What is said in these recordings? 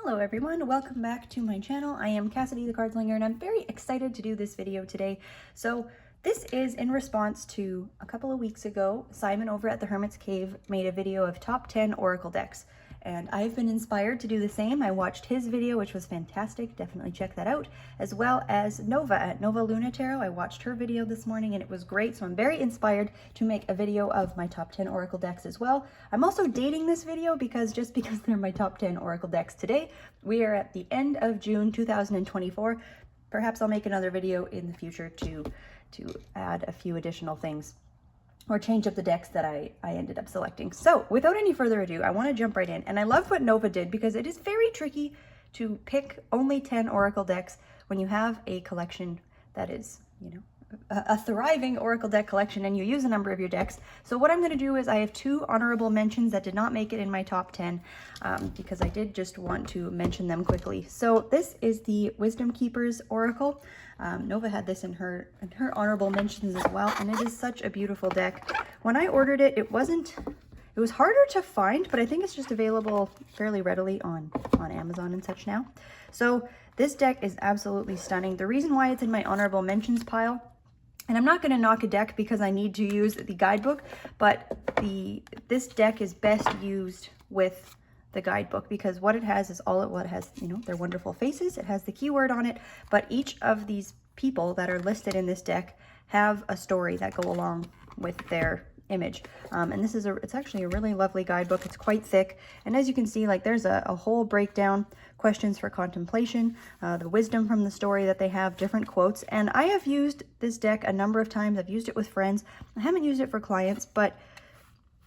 Hello everyone, welcome back to my channel. I am Cassidy the Card Slinger and I'm very excited to do this video today. So this is in response to a couple of weeks ago, Simon over at the Hermit's Cave made a video of top 10 Oracle decks. And I've been inspired to do the same. I watched his video, which was fantastic. Definitely check that out. As well as Nova at Nova Luna Tarot. I watched her video this morning and it was great. So I'm very inspired to make a video of my top 10 Oracle decks as well. I'm also dating this video because they're my top 10 Oracle decks today. We are at the end of June 2024. Perhaps I'll make another video in the future to add a few additional things or change up the decks that I ended up selecting. So without any further ado, I want to jump right in. And I love what Nova did because it is very tricky to pick only 10 Oracle decks when you have a collection that is, a thriving Oracle deck collection and you use a number of your decks. So what I'm going to do is I have two honorable mentions that did not make it in my top 10 because I did just want to mention them quickly. So this is the Wisdom Keepers Oracle. Nova had this in her honorable mentions as well, and it is such a beautiful deck. When I ordered it, it was harder to find, but I think it's just available fairly readily on Amazon and such now. So this deck is absolutely stunning. The reason why it's in my honorable mentions pile, and I'm not going to knock a deck because I need to use the guidebook, but this deck is best used with the guidebook because what it has is their wonderful faces. It has the keyword on it, but each of these people that are listed in this deck have a story that go along with their image. And it's actually a really lovely guidebook. It's quite thick. And as you can see, there's a whole breakdown, questions for contemplation, the wisdom from the story that they have, different quotes. And I have used this deck a number of times. I've used it with friends. I haven't used it for clients, but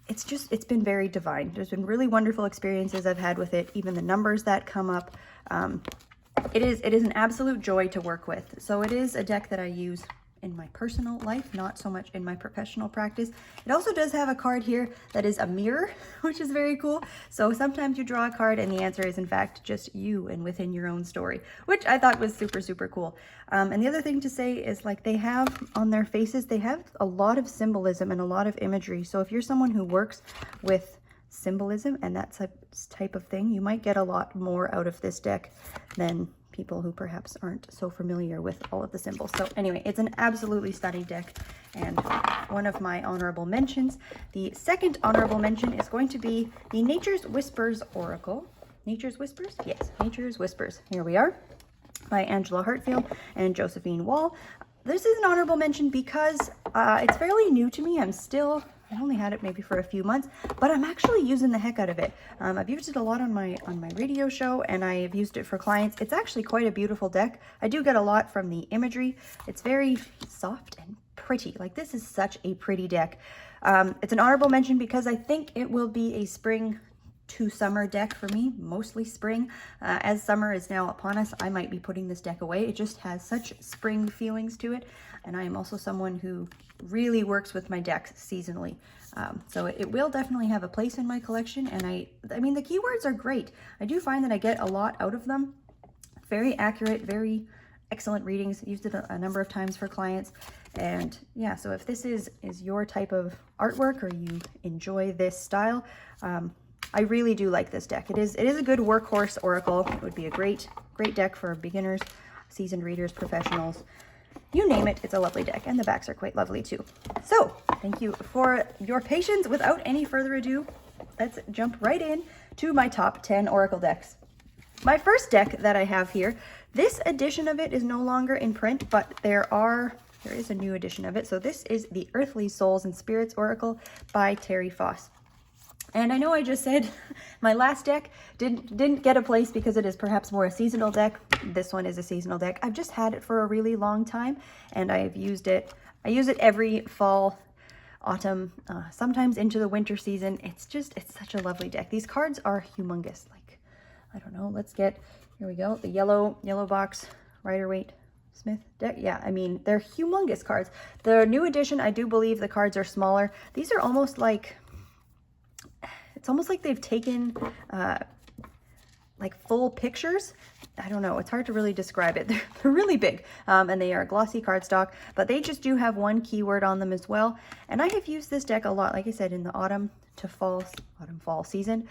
it's been very divine. There's been really wonderful experiences I've had with it, even the numbers that come up. It is an absolute joy to work with. So it is a deck that I use in my personal life, not so much in my professional practice. It also does have a card here that is a mirror, which is very cool. So sometimes you draw a card and the answer is in fact just you and within your own story, which I thought was super, super cool. And the other thing to say is they have on their faces, they have a lot of symbolism and a lot of imagery. So if you're someone who works with symbolism and that type of thing, you might get a lot more out of this deck than people who perhaps aren't so familiar with all of the symbols. So anyway, it's an absolutely stunning deck and one of my honorable mentions. The second honorable mention is going to be the Nature's Whispers Oracle. Nature's Whispers? Yes, Nature's Whispers. Here we are, by Angela Hartfield and Josephine Wall. This is an honorable mention because it's fairly new to me. I only had it maybe for a few months, but I'm actually using the heck out of it. I've used it a lot on my radio show and I've used it for clients. It's actually quite a beautiful deck. I do get a lot from the imagery. It's very soft and pretty. This is such a pretty deck. It's an honorable mention because I think it will be a spring to summer deck for me, mostly spring. As summer is now upon us, I might be putting this deck away. It just has such spring feelings to it. And I am also someone who really works with my decks seasonally. So it will definitely have a place in my collection. And I mean, the keywords are great. I do find that I get a lot out of them. Very accurate, very excellent readings. Used it a number of times for clients. And yeah, so if this is your type of artwork or you enjoy this style, I really do like this deck. It is a good workhorse oracle. It would be a great deck for beginners, seasoned readers, professionals, you name it. It's a lovely deck, and the backs are quite lovely too. So thank you for your patience. Without any further ado, let's jump right in to my top 10 oracle decks. My first deck that I have here, this edition of it is no longer in print, but there is a new edition of it. So this is the Earthly Souls and Spirits Oracle by Terry Foss. And I know I just said my last deck didn't get a place because it is perhaps more a seasonal deck. This one is a seasonal deck. I've just had it for a really long time and I've used it. I use it every fall, autumn, sometimes into the winter season. It's such a lovely deck. These cards are humongous. I don't know, here we go. The yellow box, Rider-Waite-Smith deck. Yeah, I mean, they're humongous cards. The new edition, I do believe the cards are smaller. These are almost it's almost like they've taken full pictures. I don't know, it's hard to really describe it. They're really big and they are glossy cardstock, but they just do have one keyword on them as well. And I have used this deck a lot, like I said, in the autumn to fall season.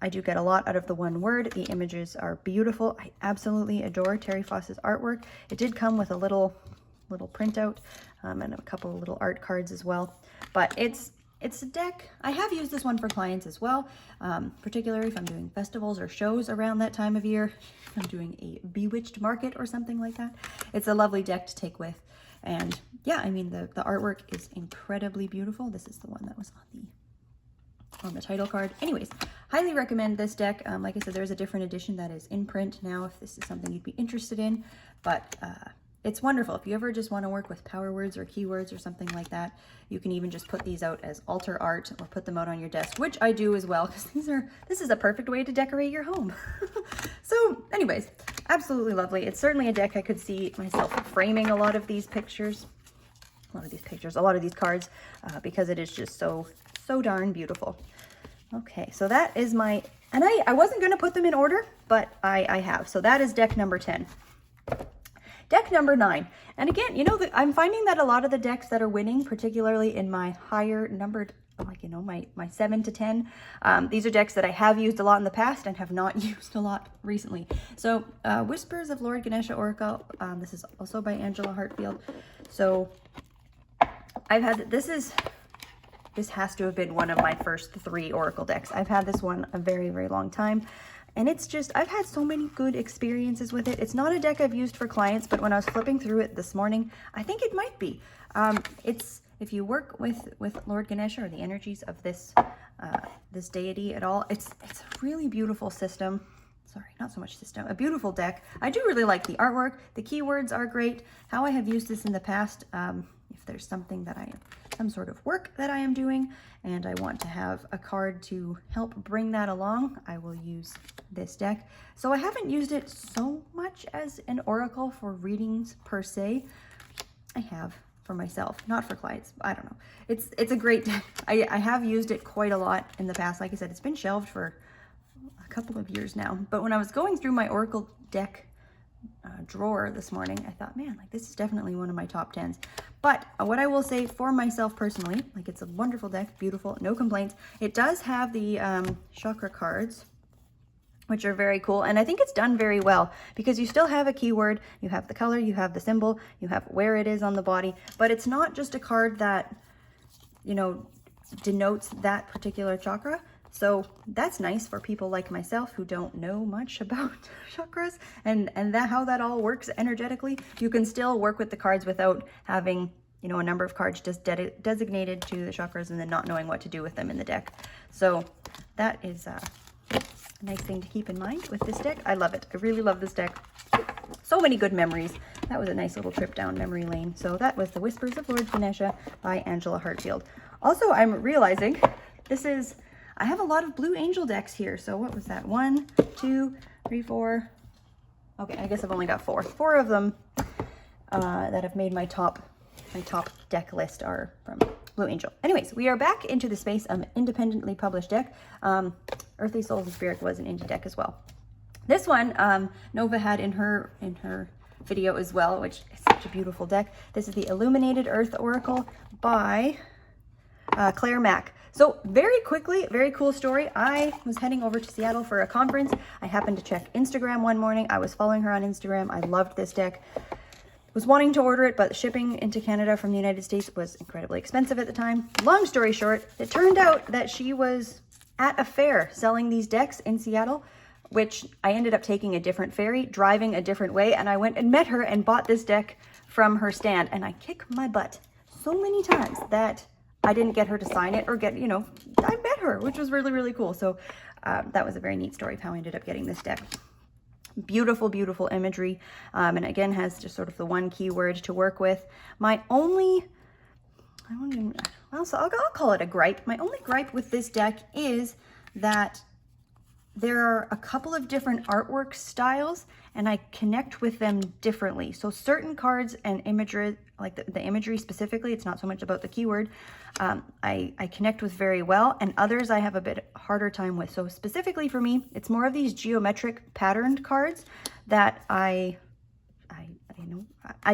I do get a lot out of the one word. The images are beautiful. I absolutely adore Terry Foss.'s artwork. It did come with a little printout and a couple of little art cards as well. But it's a deck. I have used this one for clients as well, particularly if I'm doing festivals or shows around that time of year. I'm doing a bewitched market or something like that. It's a lovely deck to take with. And yeah, I mean, the artwork is incredibly beautiful. This is the one that was on the title card. Anyways, highly recommend this deck. Like I said, there's a different edition that is in print now if this is something you'd be interested in. But it's wonderful. If you ever just want to work with power words or keywords or something like that, you can even just put these out as altar art or put them out on your desk, which I do as well, because this is a perfect way to decorate your home. So anyways, absolutely lovely. It's certainly a deck I could see myself framing a lot of these pictures, a lot of these cards, because it is just so darn beautiful. Okay, so that is my, and I wasn't going to put them in order, but I have. So that is deck number 10. Deck number 9. And again, you know, I'm finding that a lot of the decks that are winning, particularly in my higher numbered, like, you know, my 7 to 10, these are decks that I have used a lot in the past and have not used a lot recently. So Whispers of Lord Ganesha Oracle. This is also by Angela Hartfield. So I've had, this has to have been one of my first 3 Oracle decks. I've had this one a very, very long time. And it's just, I've had so many good experiences with it. It's not a deck I've used for clients, but when I was flipping through it this morning, I think it might be. If you work with Lord Ganesha or the energies of this this deity at all, it's a really beautiful system. Sorry, not so much system, a beautiful deck. I do really like the artwork. The keywords are great. How I have used this in the past, if there's something that some sort of work that I am doing and I want to have a card to help bring that along, I will use this deck. So I haven't used it so much as an oracle for readings per se. I have for myself, not for clients. I don't know. It's a great deck. I have used it quite a lot in the past. Like I said, it's been shelved for a couple of years now. But when I was going through my Oracle deck drawer this morning, I thought, man, like this is definitely one of my top 10s. But what I will say for myself personally, like it's a wonderful deck, beautiful, no complaints. It does have the chakra cards, which are very cool. And I think it's done very well because you still have a keyword, you have the color, you have the symbol, you have where it is on the body, but it's not just a card that, you know, denotes that particular chakra. So that's nice for people like myself who don't know much about chakras and how that all works energetically. You can still work with the cards without having, you know, a number of cards just designated to the chakras and then not knowing what to do with them in the deck. So that is a nice thing to keep in mind with this deck. I love it. I really love this deck. So many good memories. That was a nice little trip down memory lane. So that was The Whispers of Lord Ganesha by Angela Hartfield. Also, I'm realizing I have a lot of Blue Angel decks here. So what was that? 1, 2, 3, 4. Okay, I guess I've only got 4. 4 of them that have made my top deck list are from Blue Angel. Anyways, we are back into the space of independently published deck. Earthy Souls and Spirit was an indie deck as well. This one, Nova had in her video as well, which is such a beautiful deck. This is the Illuminated Earth Oracle by Claire Mack. So very quickly, very cool story. I was heading over to Seattle for a conference. I happened to check Instagram one morning. I was following her on Instagram. I loved this deck. Was wanting to order it, but shipping into Canada from the United States was incredibly expensive at the time. Long story short, it turned out that she was at a fair selling these decks in Seattle, which I ended up taking a different ferry, driving a different way, and I went and met her and bought this deck from her stand. And I kicked my butt so many times that I didn't get her to sign it or get, you know, I met her, which was really, really cool. So that was a very neat story of how I ended up getting this deck. Beautiful, beautiful imagery. And again, has just sort of the one keyword to work with. My only, I'll call it a gripe. My only gripe with this deck is that there are a couple of different artwork styles and I connect with them differently. So certain cards and imagery, like the imagery specifically, it's not so much about the keyword, I connect with very well, and others I have a bit harder time with. So specifically for me, it's more of these geometric patterned cards that I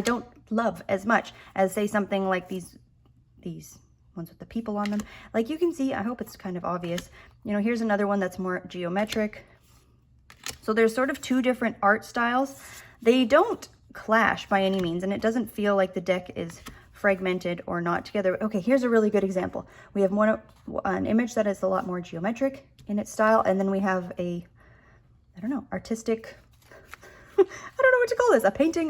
don't love as much as, say, something like these ones with the people on them. Like you can see, I hope it's kind of obvious, You know, here's another one that's more geometric. So there's sort of two different art styles. They don't clash by any means, and it doesn't feel like the deck is fragmented or not together. Okay, here's a really good example. We have an image that is a lot more geometric in its style, and then we have a, I don't know, artistic, I don't know what to call this, a painting,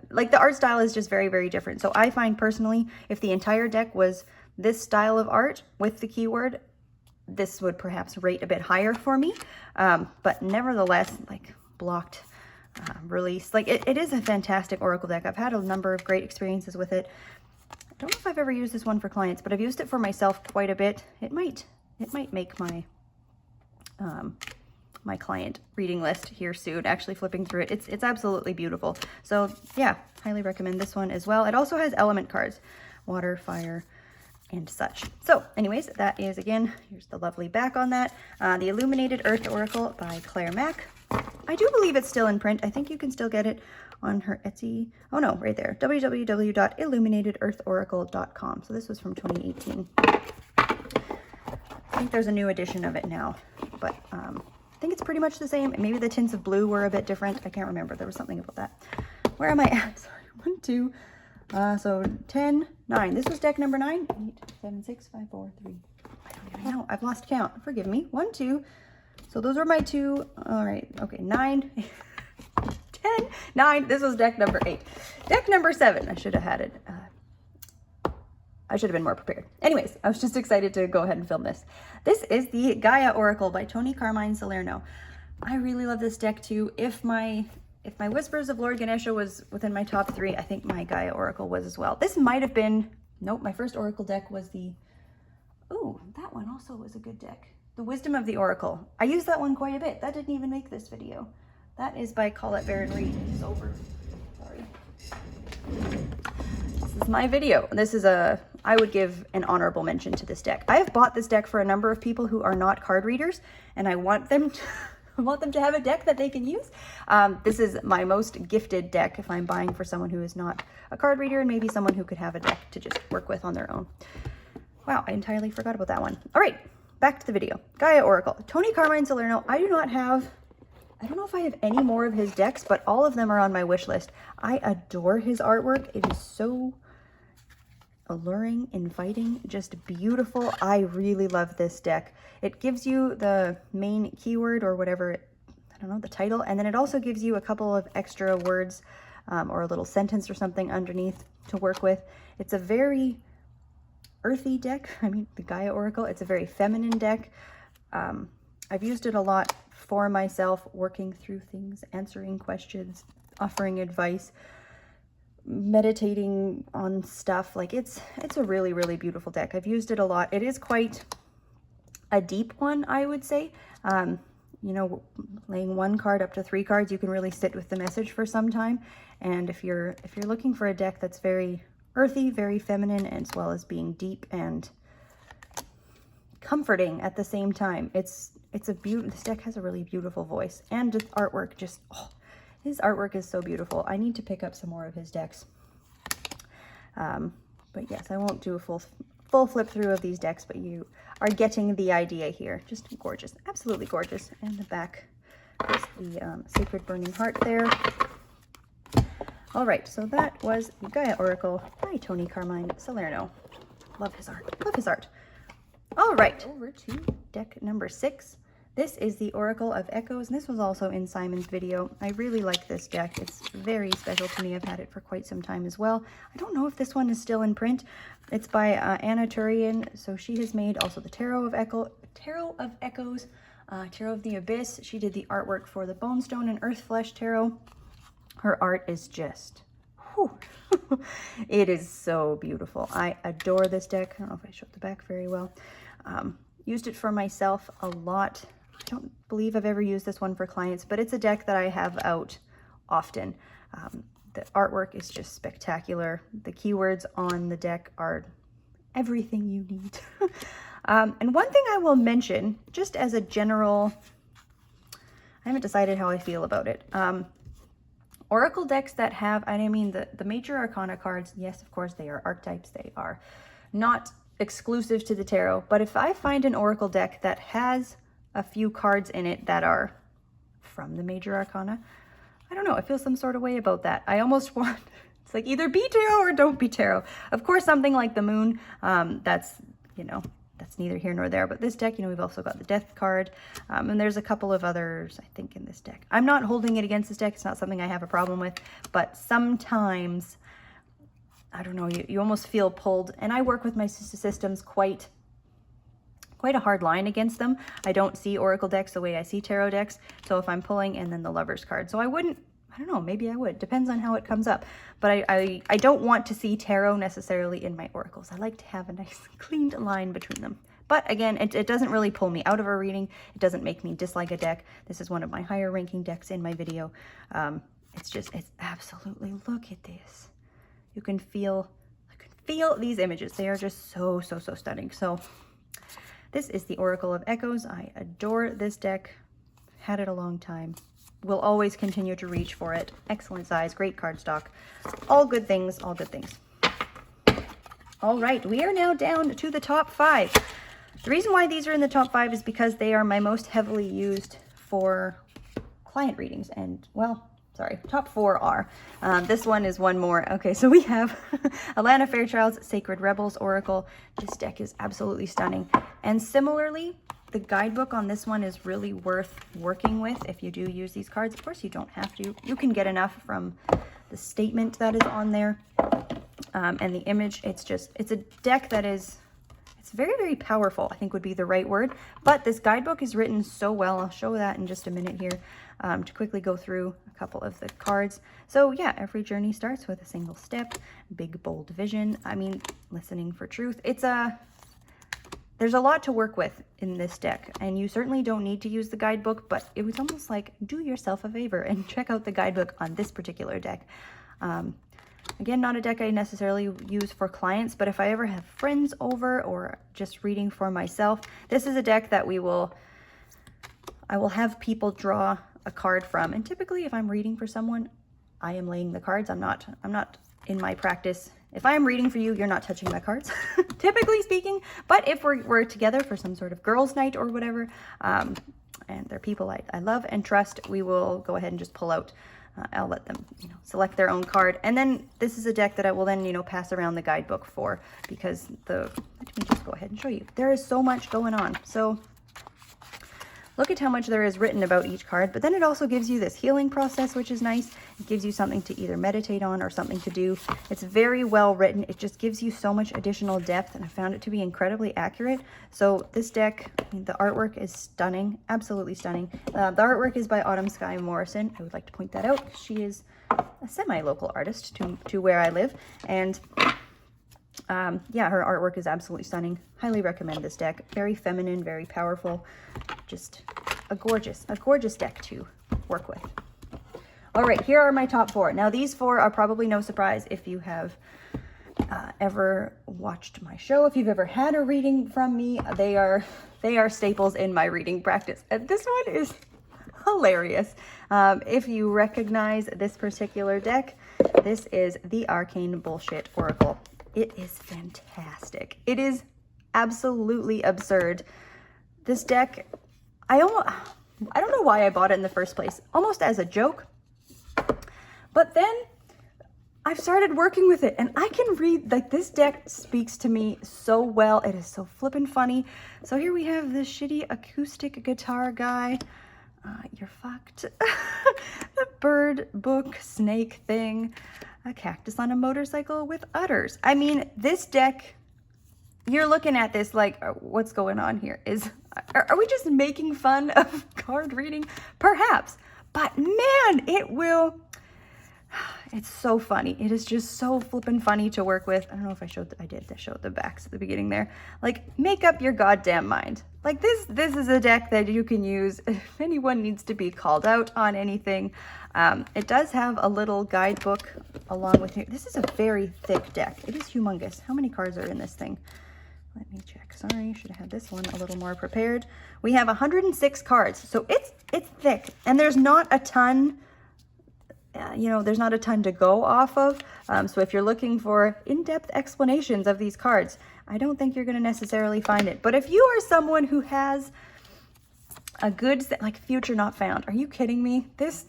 like the art style is just very, very different. So I find personally, if the entire deck was this style of art with the keyword, this would perhaps rate a bit higher for me, but nevertheless, like blocked release, like it is a fantastic Oracle deck. I've had a number of great experiences with it. I don't know if I've ever used this one for clients, but I've used it for myself quite a bit. It might make my my client reading list here soon, actually flipping through it. It's absolutely beautiful. So yeah, highly recommend this one as well. It also has element cards, water, fire, and such. So anyways, that is, again, here's the lovely back on that. The Illuminated Earth Oracle by Claire Mack. I do believe it's still in print. I think you can still get it on her Etsy. Oh no, right there, www.illuminatedearthoracle.com. So this was from 2018. I think there's a new edition of it now, but I think it's pretty much the same. Maybe the tints of blue were a bit different. I can't remember. There was something about that. Where am I at? Sorry. 1, 2, so 10, 9. This was deck number 9. 8, 7, 6, 5, 4, 3. I don't even know. I've lost count. Forgive me. 1, 2. So those are my 2. All right. Okay. 9, 10, 9. This was deck number 8. Deck number 7. I should have had it. I should have been more prepared. Anyways, I was just excited to go ahead and film this. This is the Gaia Oracle by Tony Carmine Salerno. I really love this deck too. If my Whispers of Lord Ganesha was within my top 3, I think my Gaia Oracle was as well. This might have been, nope, my first Oracle deck was the, ooh, that one also was a good deck. The Wisdom of the Oracle. I used that one quite a bit. That didn't even make this video. That is by Colette Baron Reed. It's over. Sorry. This is my video. This is I would give an honorable mention to this deck. I have bought this deck for a number of people who are not card readers, and I want them to, have a deck that they can use. This is my most gifted deck if I'm buying for someone who is not a card reader, and maybe someone who could have a deck to just work with on their own. Wow, I entirely forgot about that one. All right, back to the video. Gaia Oracle. Tony Carmine Salerno. I don't know if I have any more of his decks, but all of them are on my wish list. I adore his artwork. It is so alluring, inviting, just beautiful. I really love this deck. It gives you the main keyword or whatever, I don't know, the title, and then it also gives you a couple of extra words or a little sentence or something underneath to work with. It's a very earthy deck. I mean, the Gaia Oracle, it's a very feminine deck. I've used it a lot for myself, working through things, answering questions, offering advice, meditating on stuff. Like it's a really, really beautiful deck. I've used it a lot. It is quite a deep one, I would say. You know, laying 1 card up to 3 cards, you can really sit with the message for some time. And if you're looking for a deck that's very earthy, very feminine, as well as being deep and comforting at the same time, it's a this deck has a really beautiful voice, and just artwork, just his artwork is so beautiful. I need to pick up some more of his decks. But yes, I won't do a full flip through of these decks, but you are getting the idea here. Just gorgeous, absolutely gorgeous. And the back is the Sacred Burning Heart there. All right, so that was Gaia Oracle by Tony Carmine Salerno. Love his art, love his art. All right, over to deck number 6. This is the Oracle of Echoes, and this was also in Simon's video. I really like this deck. It's very special to me. I've had it for quite some time as well. I don't know if this one is still in print. It's by Anna Totorian. So she has made also the Tarot of Echoes, Tarot of the Abyss. She did the artwork for the Bonestone and Earthflesh Tarot. Her art is just, whew. It is so beautiful. I adore this deck. I don't know if I showed the back very well. Used it for myself a lot. I don't believe I've ever used this one for clients, but it's a deck that I have out often. The artwork is just spectacular. The keywords on the deck are everything you need. And one thing I will mention, just as a general, I haven't decided how I feel about it. Oracle decks that have, and I mean the Major Arcana cards, yes, of course, they are archetypes. They are not exclusive to the tarot, but if I find an Oracle deck that has a few cards in it that are from the Major Arcana, I don't know, I feel some sort of way about that. I almost want, it's like either be tarot or don't be tarot. Of course, something like the moon, that's, you know, that's neither here nor there. But this deck, you know, we've also got the death card, and there's a couple of others, I think, in this deck. I'm not holding it against this deck. It's not something I have a problem with, but sometimes, I don't know, you almost feel pulled. And I work with my systems quite a hard line against them. I don't see Oracle decks the way I see tarot decks. So if I'm pulling and then the Lover's card, so I wouldn't, I don't know, maybe I would. Depends on how it comes up. But I don't want to see tarot necessarily in my oracles. I like to have a nice cleaned line between them. But again, it doesn't really pull me out of a reading. It doesn't make me dislike a deck. This is one of my higher ranking decks in my video. It's absolutely, look at this. You can feel these images. They are just so stunning. So this is the Oracle of Echoes. I adore this deck. Had it a long time. Will always continue to reach for it. Excellent size, great cardstock. All good things, all good things. All right, we are now down to the top 5. The reason why these are in the top 5 is because they are my most heavily used for client readings. And, well, sorry, top 4 are. This one is one more. Okay, so we have Alana Fairchild's Sacred Rebels Oracle. This deck is absolutely stunning. And similarly, the guidebook on this one is really worth working with if you do use these cards. Of course, you don't have to. You can get enough from the statement that is on there and the image. It's a deck that is, it's very powerful, I think would be the right word. But this guidebook is written so well. I'll show that in just a minute here to quickly go through a couple of the cards. So yeah, every journey starts with a single step, big, bold vision. I mean, listening for truth. There's a lot to work with in this deck, and you certainly don't need to use the guidebook, but it was almost like do yourself a favor and check out the guidebook on this particular deck. Again, not a deck I necessarily use for clients, but if I ever have friends over or just reading for myself, this is a deck that I will have people draw a card from. And typically if I'm reading for someone, I am laying the cards. I'm not in my practice. If I am reading for you, you're not touching my cards, typically speaking. But if we're together for some sort of girls' night or whatever, and they're people I love and trust, we will go ahead and just pull out. I'll let them, select their own card. And then this is a deck that I will then, pass around the guidebook for, because let me just go ahead and show you. There is so much going on. So look at how much there is written about each card, but then it also gives you this healing process, which is nice. It gives you something to either meditate on or something to do. It's very well written. It just gives you so much additional depth, and I found it to be incredibly accurate. So this deck, the artwork is stunning, absolutely stunning. The artwork is by Autumn Sky Morrison. I would like to point that out. She is a semi-local artist to where I live, and yeah, her artwork is absolutely stunning. Highly recommend this deck. Very feminine, very powerful. Just a gorgeous deck to work with. All right, here are my top 4. Now, these 4 are probably no surprise if you have ever watched my show. If you've ever had a reading from me, they are staples in my reading practice. And this one is hilarious. If you recognize this particular deck, this is the Arcane Bullshit Oracle. It is fantastic. It is absolutely absurd. This deck, I don't know why I bought it in the first place, almost as a joke. But then I've started working with it, and I can read, like, this deck speaks to me so well. It is so flippin' funny. So here we have this shitty acoustic guitar guy. You're fucked. The bird book snake thing. A cactus on a motorcycle with udders. I mean, this deck, you're looking at this like, what's going on here? Are we just making fun of card reading? Perhaps. But man, it's so funny. It is just so flippin' funny to work with. I don't know if I did show the backs at the beginning there. Like, make up your goddamn mind. Like, this is a deck that you can use if anyone needs to be called out on anything. It does have a little guidebook along with it. This is a very thick deck. It is humongous. How many cards are in this thing? Let me check. Sorry, should have had this one a little more prepared. We have 106 cards, so it's thick, and there's not a ton you know, there's not a ton to go off of. So if you're looking for in-depth explanations of these cards, I don't think you're going to necessarily find it. But if you are someone who has a good, like Future Not Found, are you kidding me? This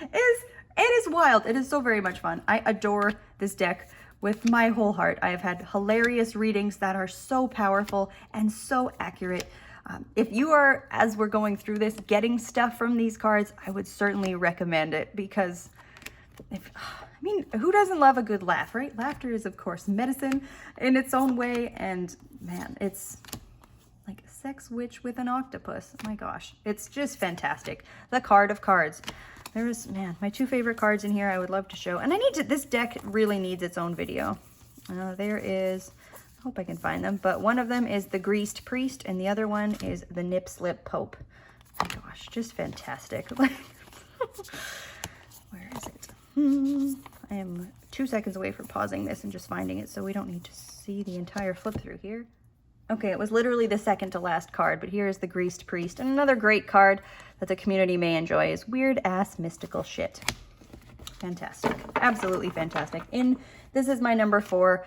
it is wild. It is so very much fun. I adore this deck with my whole heart. I have had hilarious readings that are so powerful and so accurate. If you are, as we're going through this, getting stuff from these cards, I would certainly recommend it, because I mean, who doesn't love a good laugh, right? Laughter is, of course, medicine in its own way, and man, it's like a sex witch with an octopus. My gosh, it's just fantastic. The card of cards. There's, man, my two favorite cards in here I would love to show, and I need to, this deck really needs its own video. There is, I hope I can find them, but one of them is the Greased Priest, and the other one is the Nip Slip Pope. Oh my gosh, just fantastic. Where is it? I am 2 seconds away from pausing this and just finding it, so we don't need to see the entire flip through here. Okay, it was literally the second to last card, but here is the Greased Priest. And another great card that the community may enjoy is Weird Ass Mystical Shit. Fantastic. Absolutely fantastic. This is my number 4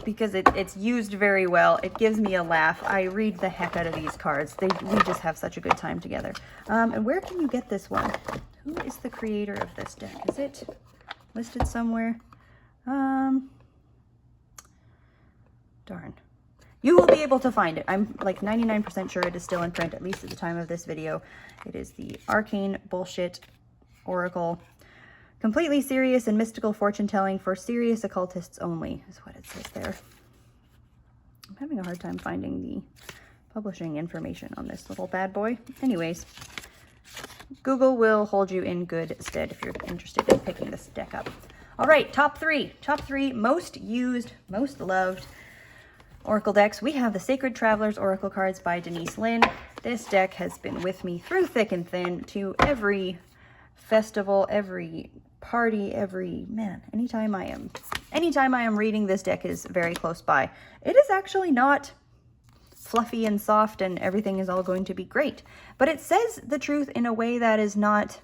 because it's used very well. It gives me a laugh. I read the heck out of these cards. We just have such a good time together. And where can you get this one? Who is the creator of this deck? Is it listed somewhere? Darn. You will be able to find it. I'm like 99% sure it is still in print, at least at the time of this video. It is the Arcane Bullshit Oracle. Completely serious and mystical fortune telling for serious occultists only, is what it says there. I'm having a hard time finding the publishing information on this little bad boy. Anyways, Google will hold you in good stead if you're interested in picking this deck up. All right, top three. Top 3 most used, most loved Oracle decks. We have the Sacred Travelers Oracle cards by Denise Lynn. This deck has been with me through thick and thin to every festival, every party, anytime I am reading, this deck is very close by. It is actually not fluffy and soft and everything is all going to be great, but it says the truth in a way that is not,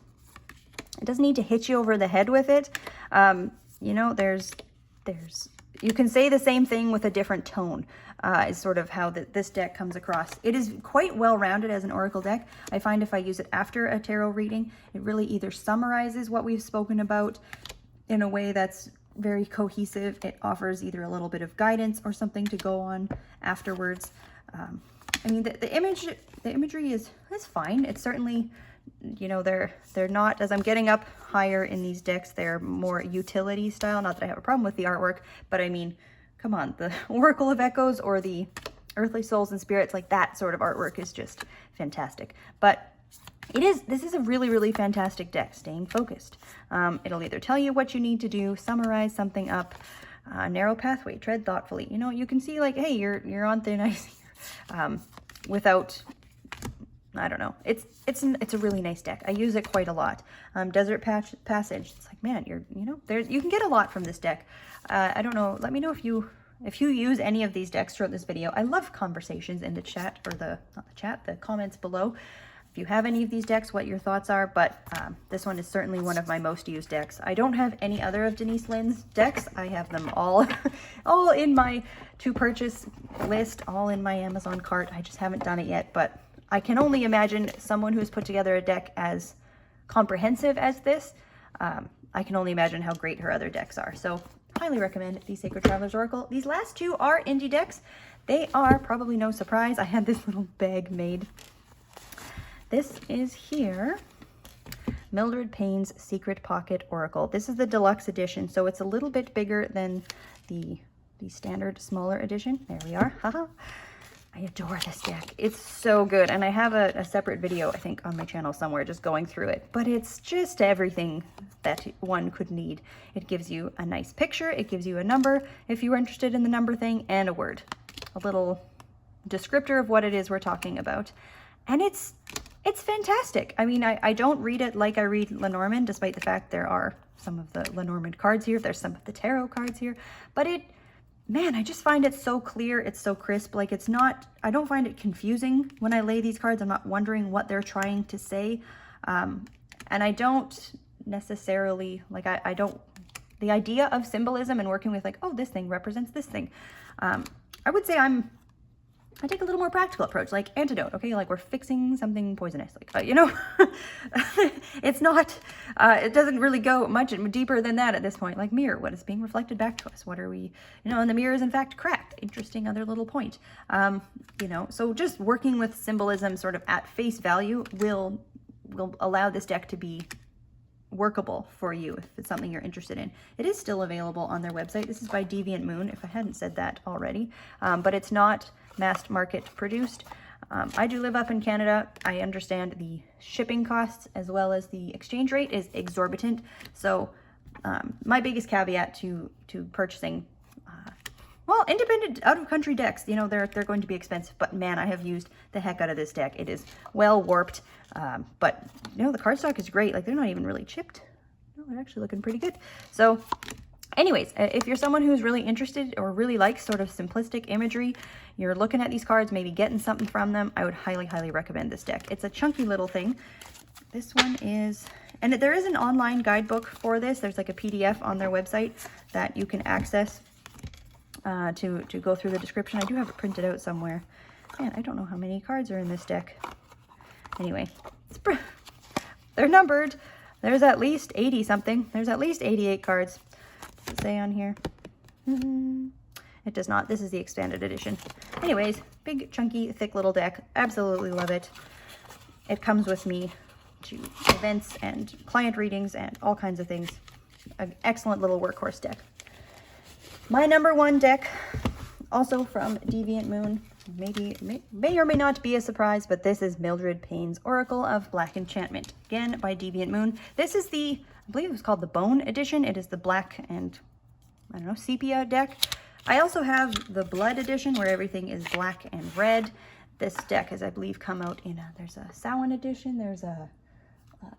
it doesn't need to hit you over the head with it. You know, you can say the same thing with a different tone, is sort of how this deck comes across. It is quite well-rounded as an Oracle deck. I find if I use it after a tarot reading, it really either summarizes what we've spoken about in a way that's very cohesive. It offers either a little bit of guidance or something to go on afterwards. I mean, the imagery is fine. It's certainly, you know, they're not, as I'm getting up higher in these decks, they're more utility style. Not that I have a problem with the artwork, but I mean, come on, the Oracle of Echoes or the Earthly Souls and Spirits, like that sort of artwork is just fantastic. But this is a really, really fantastic deck, staying focused. It'll either tell you what you need to do, summarize something up, narrow pathway, tread thoughtfully. You know, you can see like, hey, you're on thin ice here, without, I don't know. It's a really nice deck. I use it quite a lot. Desert Passage. It's like, man, you can get a lot from this deck. I don't know. Let me know if you use any of these decks throughout this video. I love conversations in the chat, or the comments below. If you have any of these decks, what your thoughts are. But this one is certainly one of my most used decks. I don't have any other of Denise Lynn's decks. I have them all all in my to purchase list, all in my Amazon cart. I just haven't done it yet, but I can only imagine someone who's put together a deck as comprehensive as this. I can only imagine how great her other decks are. So highly recommend the Sacred Travelers Oracle. These last two are indie decks. They are probably no surprise. I had this little bag made. This is here, Mildred Payne's Secret Pocket Oracle. This is the deluxe edition, so it's a little bit bigger than the standard smaller edition. There we are. Haha. I adore this deck. It's so good, and I have a separate video, I think, on my channel somewhere just going through it, but it's just everything that one could need. It gives you a nice picture, it gives you a number if you were interested in the number thing, and a word, a little descriptor of what it is we're talking about. And it's fantastic. I mean, I don't read it like I read Lenormand, despite the fact there are some of the Lenormand cards here, there's some of the tarot cards here, but man, I just find it so clear, it's so crisp. Like, it's not, I don't find it confusing when I lay these cards. I'm not wondering what they're trying to say. And I don't necessarily, like, I don't, the idea of symbolism and working with like, oh, this thing represents this thing. I would say I take a little more practical approach, like antidote, okay? Like we're fixing something poisonous, like, you know, it's not, it doesn't really go much deeper than that at this point. Like mirror, what is being reflected back to us? What are we, you know, and the mirror is in fact cracked. Interesting other little point. You know, so just working with symbolism sort of at face value will allow this deck to be workable for you if it's something you're interested in. It is still available on their website. This is by Deviant Moon, if I hadn't said that already, but it's not mass market produced. I do live up in Canada. I understand the shipping costs as well as the exchange rate is exorbitant. So my biggest caveat to purchasing well, independent out-of-country decks, you know, they're going to be expensive, but man, I have used the heck out of this deck. It is well warped, but you know, the cardstock is great. Like they're not even really chipped. No, they're actually looking pretty good. So anyways, if you're someone who's really interested or really likes sort of simplistic imagery, you're looking at these cards, maybe getting something from them, I would highly, highly recommend this deck. It's a chunky little thing. This one is, and there is an online guidebook for this. There's like a PDF on their website that you can access to go through the description. I do have it printed out somewhere. Man, I don't know how many cards are in this deck. Anyway, they're numbered. There's at least 80 something. There's at least 88 cards. Does it say on here? It does not. This is the expanded edition. Anyways, big, chunky, thick little deck. Absolutely love it. It comes with me to events and client readings and all kinds of things. An excellent little workhorse deck. My number one deck, also from Deviant Moon, may or may not be a surprise, but this is Mildred Payne's Oracle of Black Enchantment, again by Deviant Moon. This is the, I believe it was called the Bone Edition. It is the black and, I don't know, sepia deck. I also have the Blood Edition where everything is black and red. This deck has, I believe, come out in there's a Samhain Edition, there's a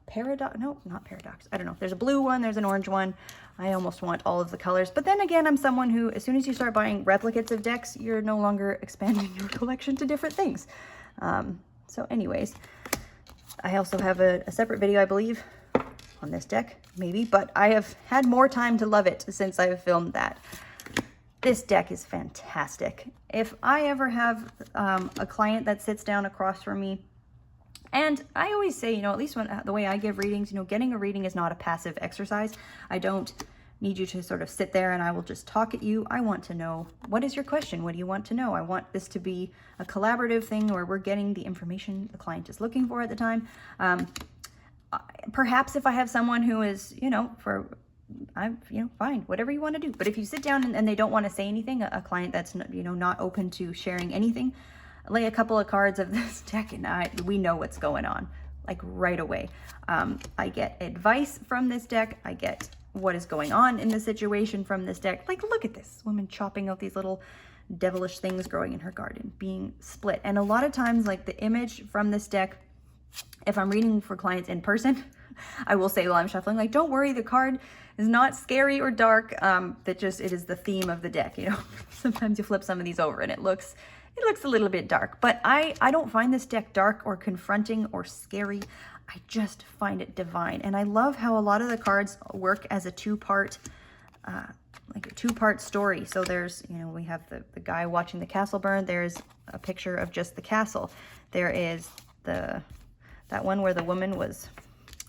Paradox, no, not Paradox, I don't know. There's a blue one, there's an orange one. I almost want all of the colors. But then again, I'm someone who, as soon as you start buying replicates of decks, you're no longer expanding your collection to different things. So anyways, I also have a separate video, I believe, on this deck, maybe, but I have had more time to love it since I've filmed that. This deck is fantastic. If I ever have a client that sits down across from me, and I always say, you know, at least when the way I give readings, you know, getting a reading is not a passive exercise. I don't need you to sort of sit there and I will just talk at you. I want to know, what is your question? What do you want to know? I want this to be a collaborative thing where we're getting the information the client is looking for at the time. Perhaps if I have someone who is, you know, fine, whatever you want to do. But if you sit down and they don't want to say anything, a client that's, you know, not open to sharing anything, lay a couple of cards of this deck and we know what's going on, like right away. I get advice from this deck. I get what is going on in the situation from this deck. Like, look at this woman chopping out these little devilish things growing in her garden, being split. And a lot of times, like the image from this deck, if I'm reading for clients in person, I will say while I'm shuffling, like, don't worry, the card is not scary or dark. It is the theme of the deck, you know. Sometimes you flip some of these over and it looks a little bit dark, but I don't find this deck dark or confronting or scary. I just find it divine. And I love how a lot of the cards work as a two-part story. So there's, you know, we have the guy watching the castle burn. There's a picture of just the castle. There is that one where the woman was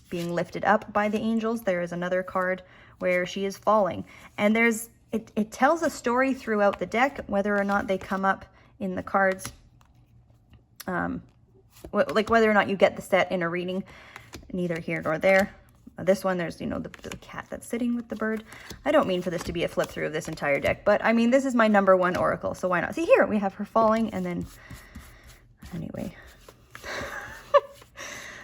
being lifted up by the angels. There is another card where she is falling. And it tells a story throughout the deck, whether or not they come up in the cards, like whether or not you get the set in a reading, neither here nor there. This one, there's, you know, the cat that's sitting with the bird. I don't mean for this to be a flip through of this entire deck, but I mean, this is my number one oracle, so why not? See here, we have her falling, and then, anyway.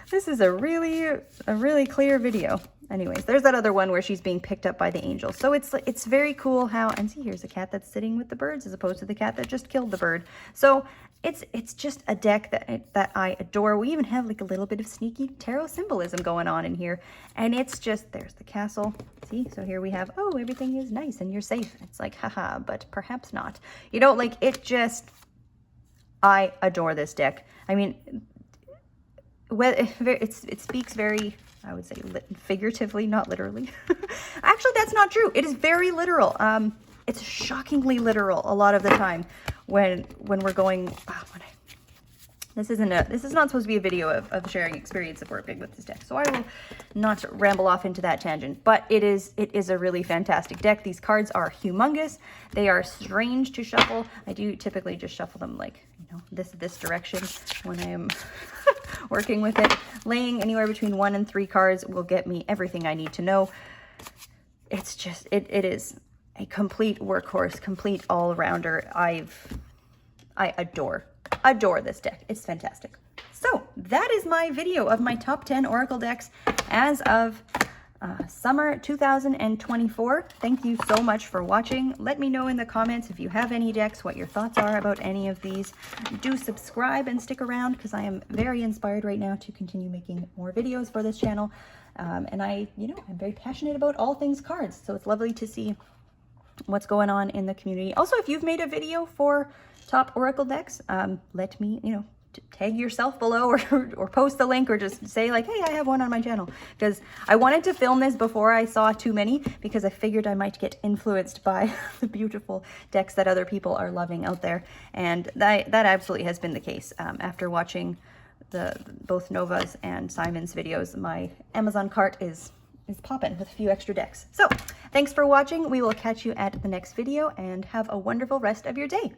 This is a really clear video. Anyways, there's that other one where she's being picked up by the angels. So it's very cool how, and see, here's a cat that's sitting with the birds as opposed to the cat that just killed the bird. So it's just a deck that I adore. We even have like a little bit of sneaky tarot symbolism going on in here. And it's just, there's the castle. See, so here we have, oh, everything is nice and you're safe. It's like, haha, but perhaps not. You know, like I adore this deck. I mean, it speaks very I would say figuratively, not literally. Actually, that's not true. It is very literal. It's shockingly literal a lot of the time when we're going, this is not supposed to be a video of sharing experience of working with this deck, so I will not ramble off into that tangent, but it is a really fantastic deck. These cards are humongous. They are strange to shuffle. I do typically just shuffle them like, you know, this direction when I am working with it. Laying anywhere between 1 and 3 cards will get me everything I need to know. It's just, it is a complete workhorse, complete all-rounder. I adore this deck. It's fantastic. So that is my video of my top 10 Oracle decks as of summer 2024. Thank you so much for watching. Let me know in the comments if you have any decks, what your thoughts are about any of these. Do subscribe and stick around because I am very inspired right now to continue making more videos for this channel. And I'm very passionate about all things cards, so it's lovely to see what's going on in the community. Also, if you've made a video for top Oracle decks, let me, tag yourself below or post the link or just say like, hey, I have one on my channel. Because I wanted to film this before I saw too many because I figured I might get influenced by the beautiful decks that other people are loving out there. And that absolutely has been the case. After watching both Nova's and Simon's videos, my Amazon cart is popping with a few extra decks. So thanks for watching. We will catch you at the next video and have a wonderful rest of your day.